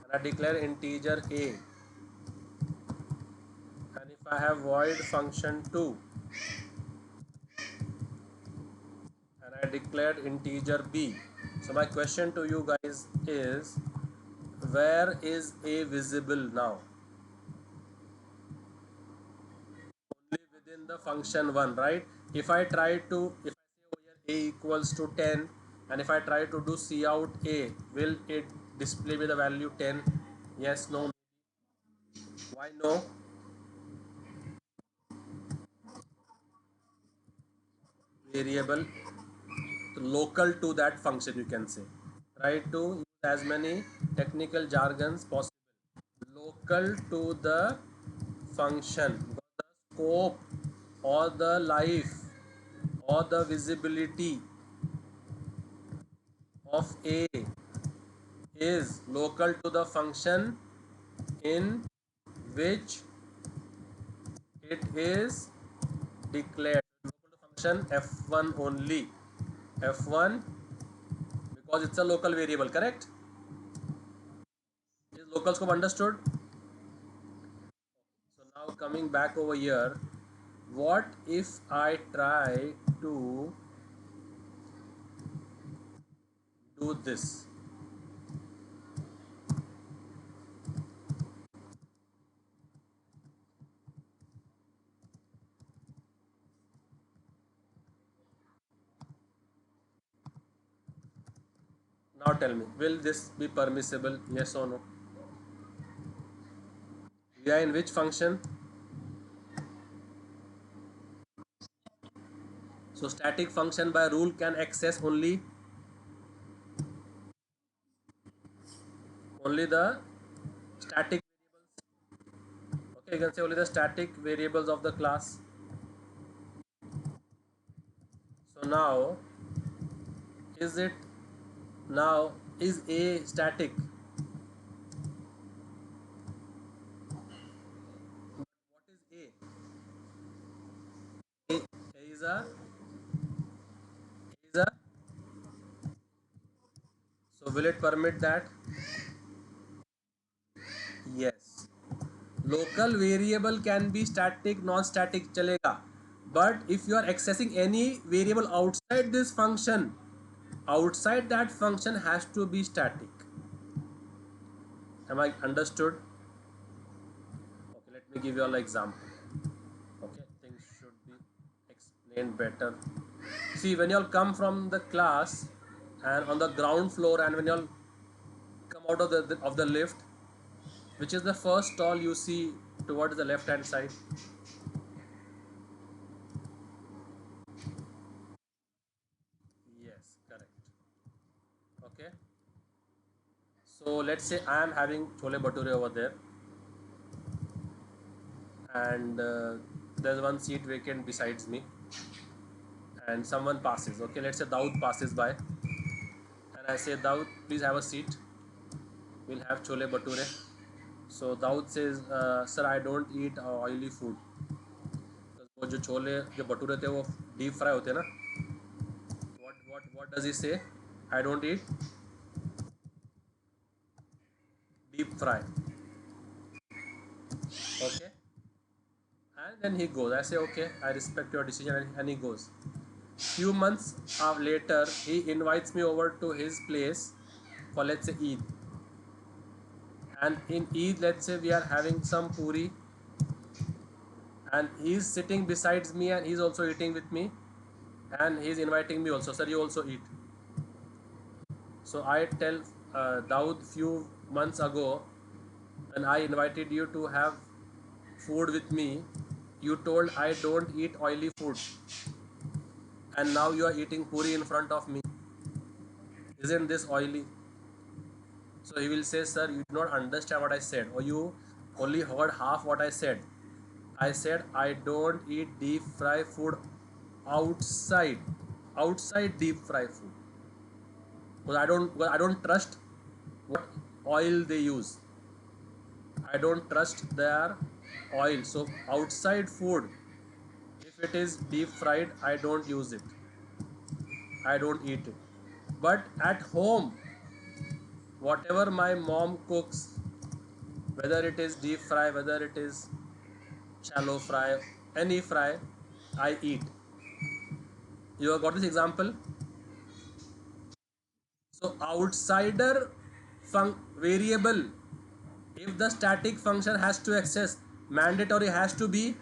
and I declare integer a, and if I have void function 2 and I declared integer b. So my question to you guys is, where is a visible now? Only within the function 1, right? If I try to, if I say over here a equals to 10, and if I try to do C out a, will it display me the value 10? Yes, no. Why no? Variable local to that function, you can say. Try to use as many technical jargons possible. Local to the function. scope or the life or the visibility of A is local to the function in which it is declared. Local to function f1 only. F1 because it's a local variable, correct? Is local scope understood? So now coming back over here, what if I try to do this? Now tell me, will this be permissible? Yes or no? We are in which function? So static function by rule can access only the static variables. Okay, you can say only the static variables of the class. So now is it now is A static? What is A? A is a so will it permit that? Yes. Local variable can be static, non-static chalega. But if you are accessing any variable outside this function, outside that function has to be static. Am I understood? Okay, let me give you all example. Okay, things should be explained better. See, when you all come from the class and on the ground floor, and when you all come out of the lift, which is the first stall you see towards the left hand side? Yes, correct. Okay. So let's say I am having chole bhature over there, and there's one seat vacant besides me, and someone passes. Okay, let's say Daud passes by, and I say, Daud, please have a seat. We'll have chole bhature. So Daud says, sir, I don't eat oily food. वो जो छोले जो भटूरे थे वो deep fry होते हैं ना. What does he say? I don't eat deep fry. Okay. And then he goes. I say, okay, I respect your decision, and he goes. Few months later, he invites me over to his place for, let's say, Eid. And in Eid, let's say we are having some puri, and he's sitting besides me, and he's also eating with me, and he's inviting me also. Sir, you also eat. So I tell Daud few months ago, when I invited you to have food with me, you told I don't eat oily food, and now you are eating puri in front of me. Isn't this oily? So he will say, sir, you do not understand what I said, or you only heard half what I said. I said I don't eat deep fry food outside, outside deep fry food, because I don't trust what oil they use. I don't trust their oil. So outside food, if it is deep fried, I don't use it. I don't eat it. But at home, whatever my mom cooks, whether it is deep fry, whether it is shallow fry, any fry, I eat. You have got this example? So outsider variable, if the static function has to access, mandatory has to be,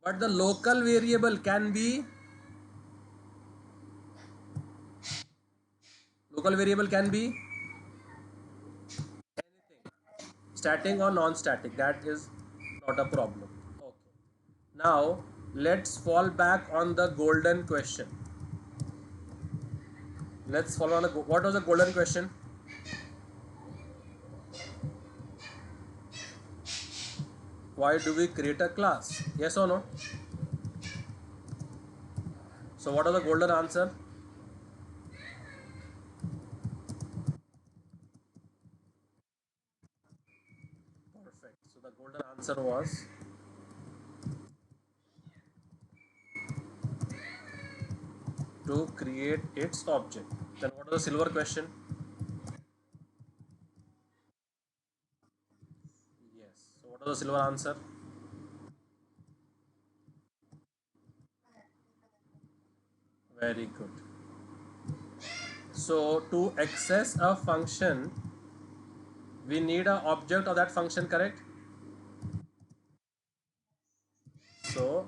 but the local variable can be, local variable can be static or non-static. That is not a problem. Okay. Now let's fall back on the golden question. Let's follow on what was the golden question? why do we create a class? Yes or no? So what are the golden answer? Perfect. So the golden answer was to create its object. Then what is the silver question? Yes. So what is the silver answer? Very good. So to access a function, we need an object of that function, correct? So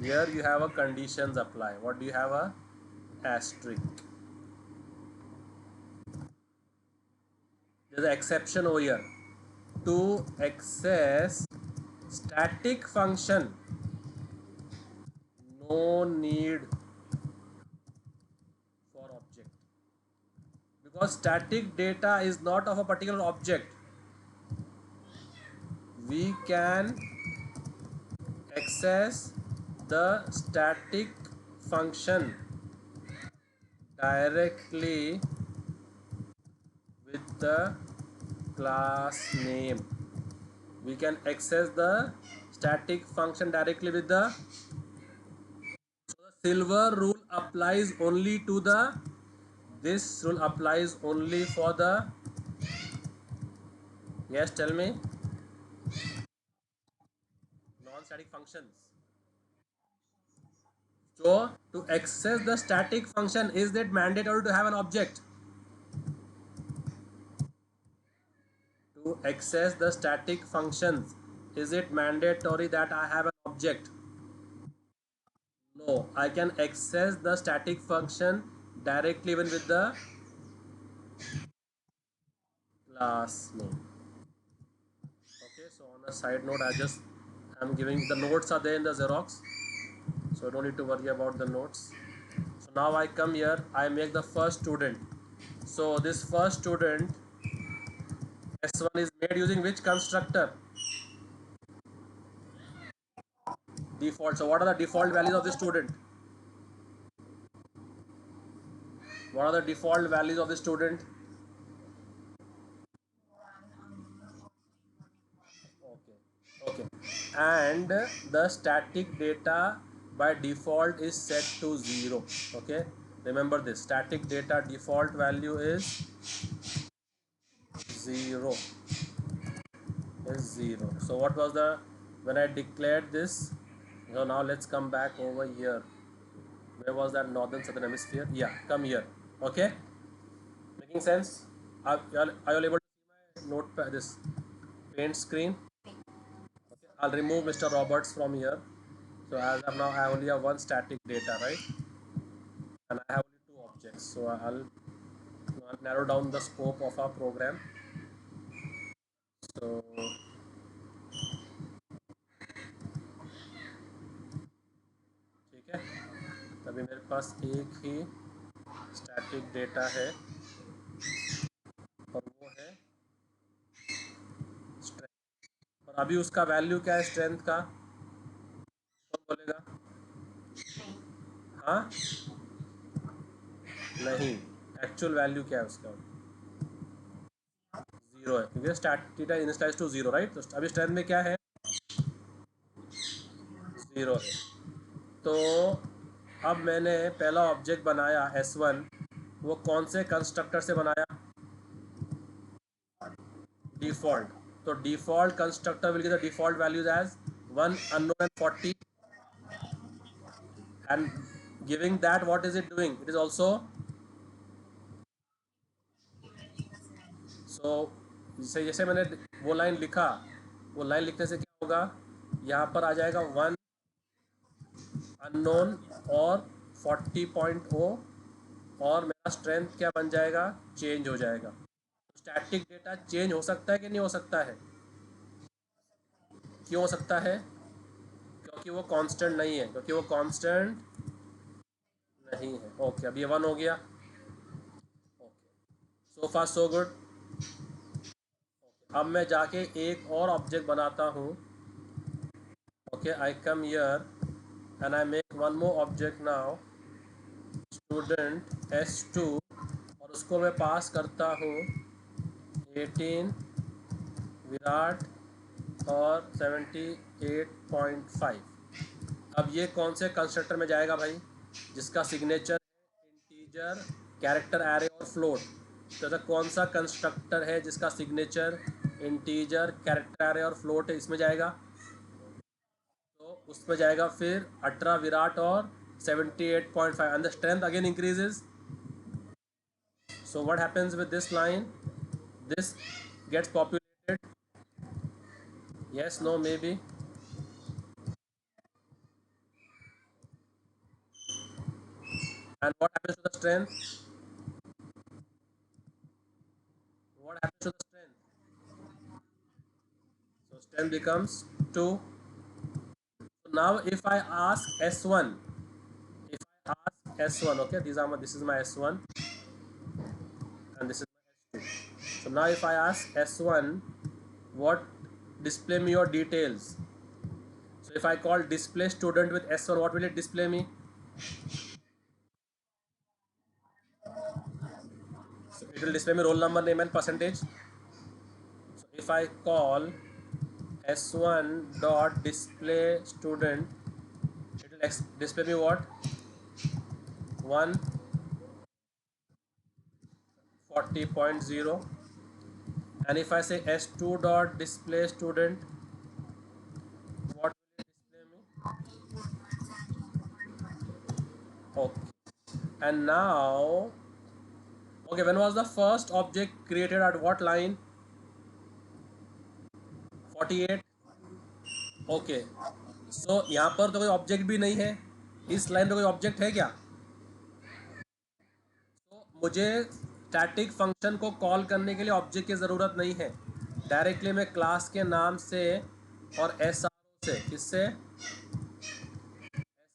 here you have a conditions apply. What do you have? A asterisk. There's an exception over here. To access static function, no need for object, because static data is not of a particular object. We can access the static function directly with the class name. We can access the static function directly with the, so the silver rule applies only to the, this rule applies only for the, yes, tell me, non-static functions. So to access the static function, is it mandatory to have an object? To access the static functions, is it mandatory that I have an object? No, I can access the static function directly even with the class name. Okay, so on a side note, I'm giving the notes are there in the Xerox, so I don't need to worry about the notes. So now I come here, I make the first student. So this first student S1 is made using which constructor? Default. So what are the default values of the student? What are the default values of the student? Okay. Okay. And the static data by default is set to 0. Okay. Remember this. Static data default value is 0. Is 0. So what was the, when I declared this? So now let's come back over here. Where was that northern southern hemisphere? Yeah, come here. Okay. Making sense? Are you able to see my notepad, this paint screen? Okay. I'll remove Mr. Roberts from here. So as of now, I only have one static data, right? And I have only two objects. So I'll narrow down the scope of our program. So ठीक है, अभी मेरे पास एक ही static data है और वो है strength. और अभी उसका वैल्यू क्या है स्ट्रेंथ का? कौन बोलेगा? हाँ, नहीं, एक्चुअल वैल्यू क्या है उसका? 0 है, क्योंकि stat data initialise to 0, right? तो अभी स्ट्रेंथ में क्या है? 0 है। तो अब मैंने पहला ऑब्जेक्ट बनाया S1, वो कौन से कंस्ट्रक्टर से बनाया? डिफॉल्ट। तो default constructor will give the default values as 1 unknown and 40, and giving that what is it doing? It is also, so जैसे जैसे मैंने वो लाइन लिखा, वो लाइन लिखने से क्या होगा? यहाँ पर आ जाएगा 1 अननोन और 40.0, और मेरा स्ट्रेंथ क्या बन जाएगा? चेंज हो जाएगा। स्टैटिक डेटा चेंज हो सकता है कि नहीं हो सकता है? क्यों हो सकता है? क्योंकि वो कांस्टेंट नहीं है, क्योंकि वो कांस्टेंट नहीं है। ओके, अब ये 1 हो गया। ओके, सो फार सो गुड। अब मैं जाके एक और ऑब्जेक्ट बनाता हूँ. Okay, I come here and I make one more object now, student S2, और उसको मैं पास करता हूँ 18 विराट और 78.5. अब ये कौन से कंस्ट्रक्टर में जाएगा भाई? जिसका सिग्नेचर इंटीजर, कैरेक्टर एरे और फ्लोट. तो ऐसा कौन सा कंस्ट्रक्टर है जिसका सिग्नेचर इंटीजर, कैरेक्टर एरे और फ्लोट है? इसमें जाएगा. तो उसमें जाएगा फिर 18 विराट और 78.5, and the strength again increases. So what happens with this line? This gets populated. Yes, no, maybe. And what happens to the strength? What happens to the strength? So strength becomes 2. So now if I ask S1, if I ask S1, okay, this is my S1 and this is my S2. So now if I ask S1, what display me your details? So if I call display student with S1, what will it display me? So it will display me roll number, name and percentage. So if I call S1 dot display student, it will display me what? 140.0. And if I say S2 dot display student, what will it display me? Okay. And now, okay, when was the first object created at what line? 48. Okay, सो यहाँ पर तो कोई object भी नहीं है. इस line पे कोई ऑब्जेक्ट है क्या? तो मुझे स्टैटिक फंक्शन को कॉल करने के लिए ऑब्जेक्ट की ज़रूरत नहीं है. डायरेक्टली मैं क्लास के नाम से और एस आर ओ से, किससे? एस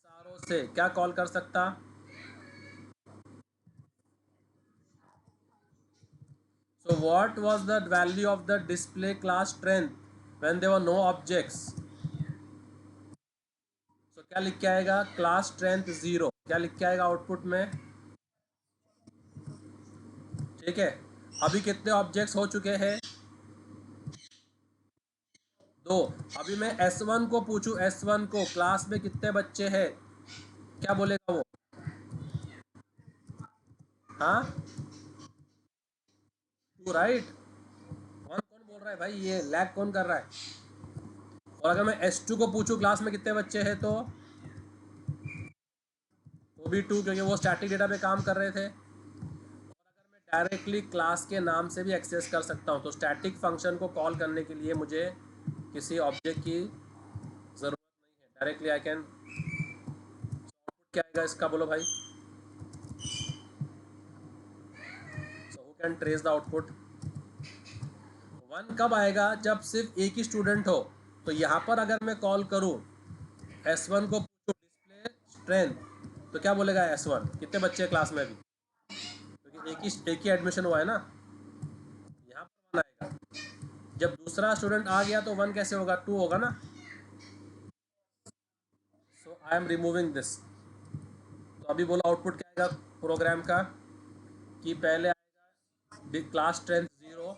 आर ओ से क्या कॉल कर सकता? So what was the value of the display class strength when there were no objects? So क्या लिख के आएगा? Class strength 0. क्या लिख के आएगा आउटपुट में? ठीक है. अभी कितने ऑब्जेक्ट्स हो चुके हैं? 2. अभी मैं S1 को पूछूं, S1 को क्लास में कितने बच्चे हैं, क्या बोलेगा वो? हाँ, 2 राइट. वन कौन बोल रहा है भाई? ये लैग कौन कर रहा है? और अगर मैं S2 को पूछूं क्लास में कितने बच्चे हैं, तो वो भी 2, क्योंकि वो स्टैटिक डेटा पे काम कर रहे थे. मैं डायरेक्टली क्लास के नाम से भी एक्सेस कर सकता हूँ. तो स्टैटिक फंक्शन को कॉल करने के लिए मुझे किसी ऑब्जेक्ट की ज़रूरत नहीं है. Directly I can. क्या आएगा इसका, बोलो भाई? So who can trace the output? 1 कब आएगा? जब सिर्फ एक ही स्टूडेंट हो. तो यहाँ पर अगर मैं कॉल करूँ, S1 को पूछूँ डिस्प्ले स्ट्रेंथ, तो क्या बोलेगा S1? कितने बच्चे हैं क्लास में अभी? क्योंकि एक ही एडमिशन हुआ है ना. यहाँ पर 1 आएगा. जब दूसरा स्टूडेंट आ गया तो 1 कैसे होगा? 2 होगा ना. सो आई एम रिमूविंग दिस. तो अभी बोलो आउटपुट क्या आएगा प्रोग्राम का? कि पहले आएगा क्लास स्ट्रेंथ 0,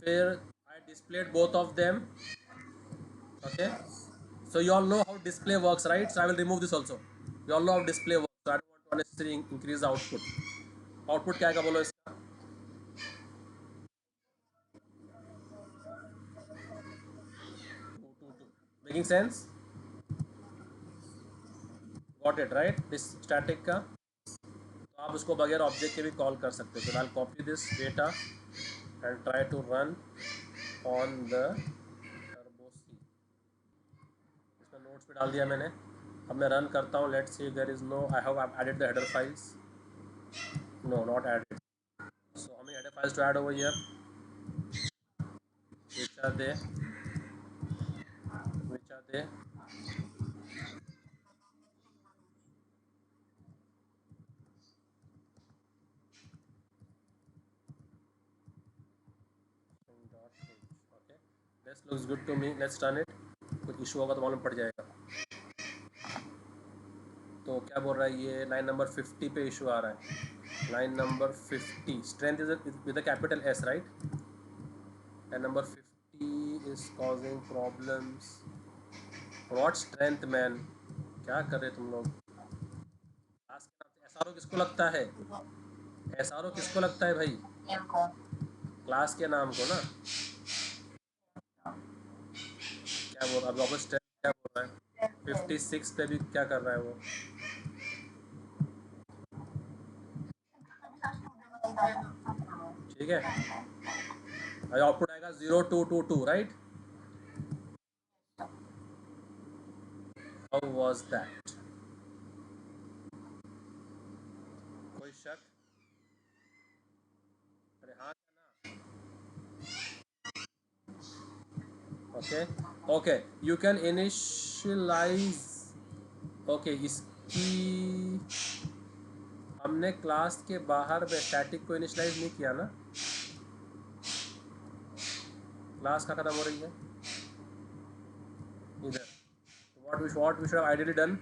फिर I displayed both of them. Okay, so you all know how display works, right? So I will remove this also. You all know how display works, so I don't want to unnecessarily increase the output. Output क्या आएगा बोलो इसका? 2 2 2. Making sense? Got it, right? This static का. तो आप उसको बगैर object के भी कॉल कर सकते हो. So I'll copy this data and try to run on the turbo C. इसमें नोट्स पे डाल दिया मैंने. अब मैं रन करता हूँ. Let's see there is no, I have added the header files. No, not added. So how many header files to add over here? Which are they? Which are they? looks good to me. Let's run it. कुछ issue होगा तो मालूम पड़ जाएगा. तो क्या बोल रहा है ये? लाइन नंबर 50 पे इशू आ रहा है. Line number 50 strength is with a capital S, right? Line number 50 is causing problems. What strength man? क्या कर रहे तुम लोग? क्लास के नाम एसआरओ किसको लगता है? एसआरओ किसको लगता है भाई? क्लास के नाम को ना. क्या बोल रहा है वापस? क्या बोल रहा है? 56 पे भी क्या कर रहा है वो? ठीक है, आउटपुट आएगा 0222, राइट? How was that? कोई शक? अरे हाँ ना. Okay okay, you can initialise. Okay, इसकी हमने क्लास के बाहर में स्टैटिक को इनिशियलाइज नहीं किया ना. क्लास का खत्म हो रही है इधर. what we should have ideally done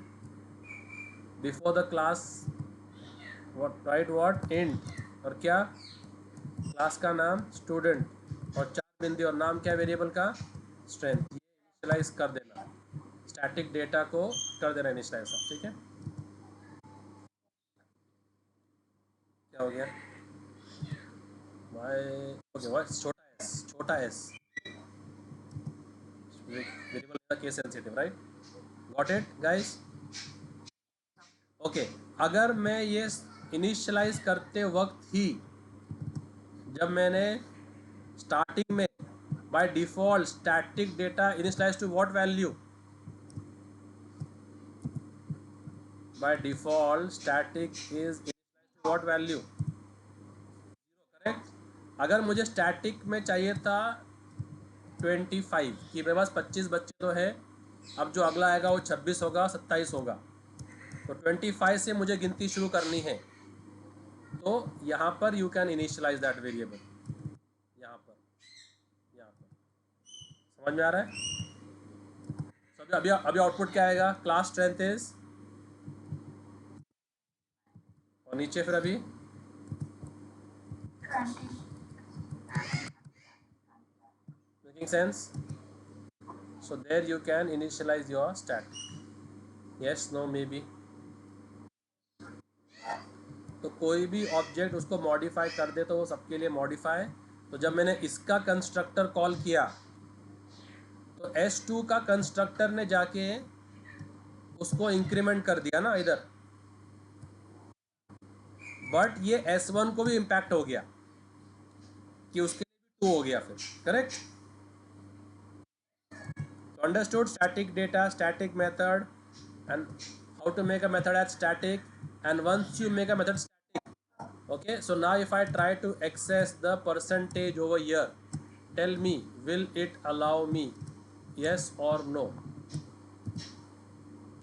before the class. what right what int और क्या? क्लास का नाम स्टूडेंट और 4 बिंदु और नाम क्या वेरिएबल का? स्ट्रेंथ. ये इनिशियलाइज कर देना, स्टैटिक डेटा को कर देना इनिशियलाइज. ठीक है, क्या हो गया भाई? Okay, what? छोटा एस वेरिएबल का case sensitive, right? Got it guys? Okay, अगर मैं ये इनिशियलाइज करते वक्त ही, जब मैंने स्टार्टिंग में by default static data initialise to what value? By default static is initialise to what value? Correct. अगर मुझे स्टैटिक में चाहिए था 25 कि मेरे पास 25 बच्चे तो है, अब जो अगला आएगा वो 26 होगा, 27 होगा, तो 25 से मुझे गिनती शुरू करनी है. तो यहाँ पर you can initialise that variable. यहाँ पर समझ में आ रहा है? तो अभी अभी आउटपुट क्या आएगा? क्लास स्ट्रेंथ इज, और नीचे फिर अभी making sense. So there you can initialise your static. Yes, no, maybe. तो कोई भी ऑब्जेक्ट उसको मॉडिफाई कर दे तो वो सबके लिए मॉडिफाई. तो जब मैंने इसका कंस्ट्रक्टर कॉल किया तो S2 का कंस्ट्रक्टर ने जाके उसको इंक्रीमेंट कर दिया ना इधर, बट ये S1 को भी इम्पैक्ट हो गया कि उसके लिए भी 2 हो गया फिर. करेक्ट? तो understood static data, static method, and how to make a method as static. And once you make a method static, okay, so now if I try to access the percentage over here, tell me, will it allow me? Yes or no?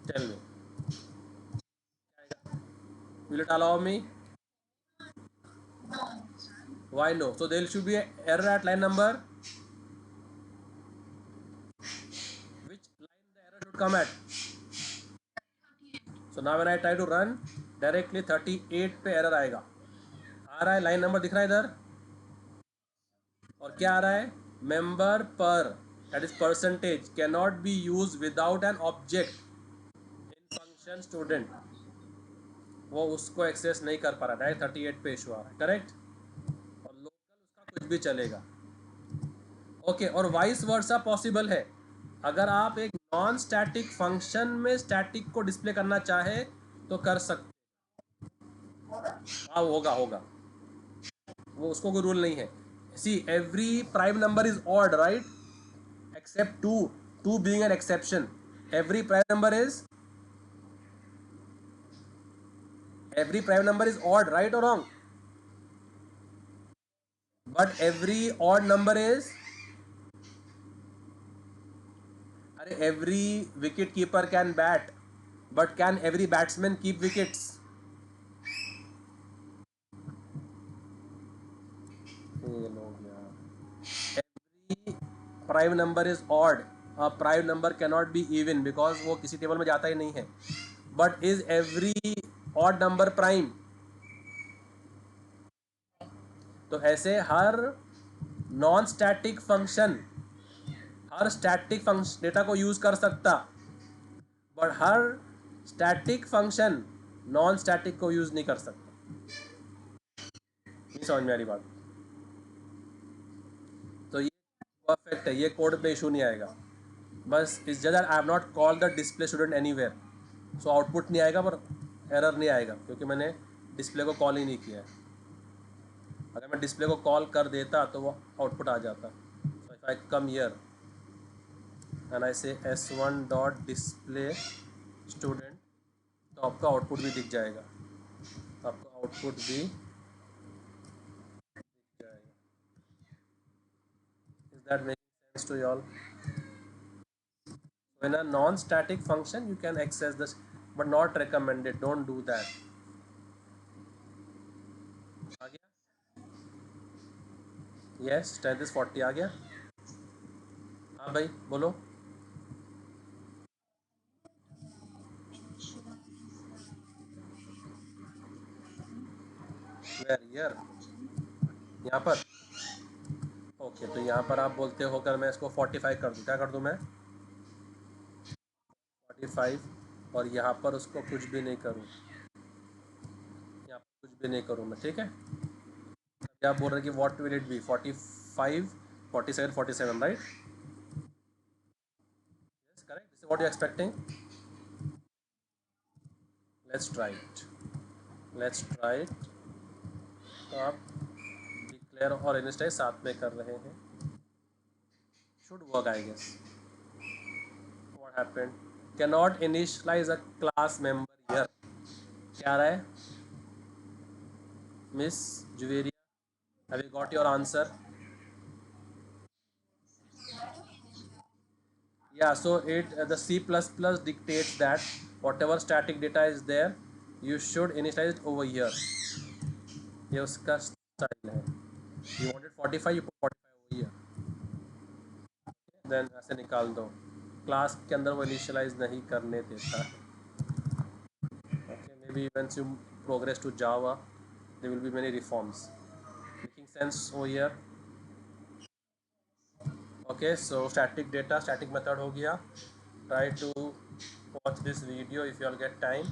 Tell me, will it allow me? Why no? So there should be an error at line number. Which line the error should come at? So now when I try to run directly 38 पे error आएगा. आ रहा है, line number दिख रहा है इधर, और क्या आ रहा है? मेंबर पर, that is percentage, can not be use without an object in function student. वो उसको एक्सेस नहीं कर पा रहा. डायरेक्ट 38 पे इशू आ रहा है. करेक्ट? और लोकल उसका कुछ भी चलेगा. ओके, और वाइस वर्सा पॉसिबल है. अगर आप एक नॉन स्टैटिक फंक्शन में स्टैटिक को डिस्प्ले करना चाहे तो कर सकते. हाँ, होगा. वो उसको कोई रूल नहीं है. See, every prime number is odd, right? Except 2 being an exception. every prime number is every prime number is odd, right or wrong? But every odd number is, every wicket keeper can bat, but can every batsman keep wickets? Fail हो गया. every prime number is odd, prime number can not be even because वो किसी table में जाता ही नहीं है. But is every odd number prime? तो ऐसे हर नॉन स्टैटिक फंक्शन हर स्टैटिक फंक्शन डेटा को यूज कर सकता, but her static function non static को यूज नहीं कर सकता. नहीं समझ में आ रही बात? तो ये परफेक्ट है, ये कोड पे इशू नहीं आएगा. बस इस जगह I have not call the display student anywhere, so output नहीं आएगा, पर एरर नहीं आएगा क्योंकि मैंने डिस्प्ले को कॉल ही नहीं किया है. अगर मैं डिस्प्ले को कॉल कर देता तो वो आउटपुट आ जाता. So if I come here and I से s1 डॉट डिस्प्ले स्टूडेंट, तो आपका आउटपुट भी दिख जाएगा. आपका आउटपुट भी दिख जाएगा. Is that making sense to you all? So in a non-static function you can access this, but not recommended. Don't do that. आ गया? Yes, 10 is 40 आ गया. हाँ भाई बोलो. Where? Here? यहाँ पर. ओके तो यहाँ पर आप बोलते हो कर मैं इसको 45 कर दूँ. क्या कर दूँ मैं? 45. और यहाँ पर उसको कुछ भी नहीं करूँ. यहाँ पर कुछ भी नहीं करूँ मैं. ठीक है. अभी आप बोल रहे हैं कि what will it be? 45, 47, 47, right? Yes correct. This is what you expecting. Let's try it. Let's try it. तो आप डिक्लेयर और इनिशियलाइज साथ में कर रहे हैं. Should work I guess. What happened? Can not initialise a class member here. क्या आ रहा है miss Juveria? Have you got your answer? Yeah, so the C++ dictates that whatever static data is there, you should initialize it over here. ये उसका style है. You wanted 45, you put 45 over here. Then ऐसे निकाल दो. Class के अंदर वो initialise नहीं करने देता. Okay, maybe once you progress to Java, there will be many reforms. Making sense over here? Okay, so static data, static method हो गया. Try to watch this video if you all get time.